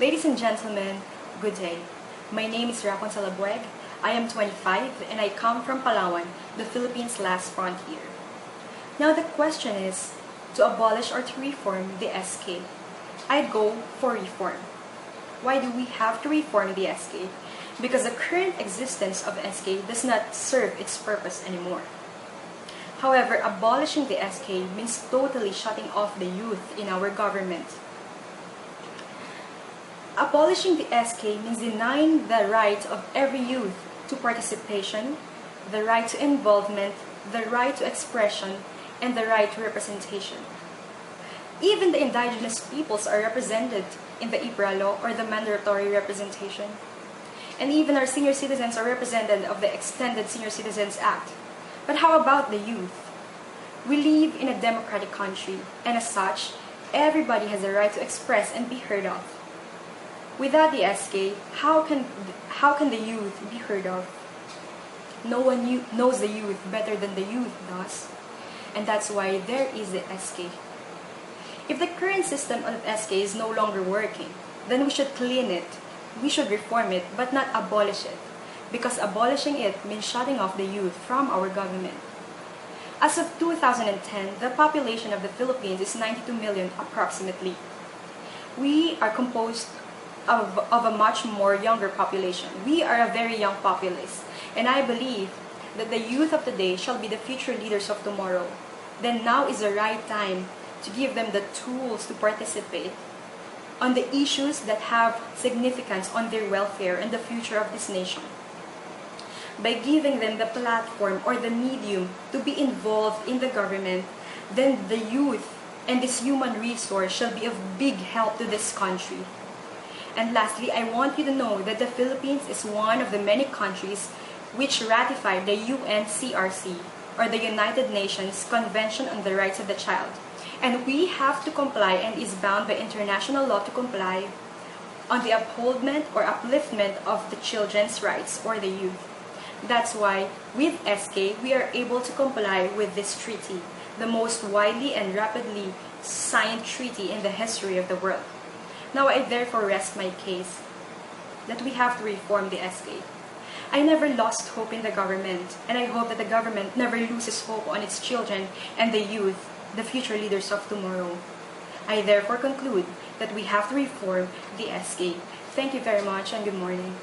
Ladies and gentlemen, good day. My name is Raponcel Abueg. I am 25 and I come from Palawan, the Philippines' last frontier. Now the question is, to abolish or to reform the SK? I'd go for reform. Why do we have to reform the SK? Because the current existence of SK does not serve its purpose anymore. However, abolishing the SK means totally shutting off the youth in our government. Abolishing the SK means denying the right of every youth to participation, the right to involvement, the right to expression, and the right to representation. Even the indigenous peoples are represented in the IPRA law or the mandatory representation. And even our senior citizens are represented of the Extended Senior Citizens Act. But how about the youth? We live in a democratic country, and as such, everybody has a right to express and be heard of. Without the SK, how can the youth be heard of? No one knows the youth better than the youth does, and that's why there is the SK. If the current system of SK is no longer working, then we should clean it, we should reform it, but not abolish it, because abolishing it means shutting off the youth from our government. As of 2010, the population of the Philippines is 92 million approximately. We are composed of a much more younger population. We are a very young populace, and I believe that the youth of today shall be the future leaders of tomorrow. Then now is the right time to give them the tools to participate on the issues that have significance on their welfare and the future of this nation. By giving them the platform or the medium to be involved in the government, then the youth and this human resource shall be of big help to this country. And lastly, I want you to know that the Philippines is one of the many countries which ratified the UNCRC, or the United Nations Convention on the Rights of the Child. And we have to comply and is bound by international law to comply on the upholdment or upliftment of the children's rights or the youth. That's why with SK, we are able to comply with this treaty, the most widely and rapidly signed treaty in the history of the world. Now I therefore rest my case that we have to reform the SK. I never lost hope in the government, and I hope that the government never loses hope on its children and the youth, the future leaders of tomorrow. I therefore conclude that we have to reform the SK. Thank you very much and good morning.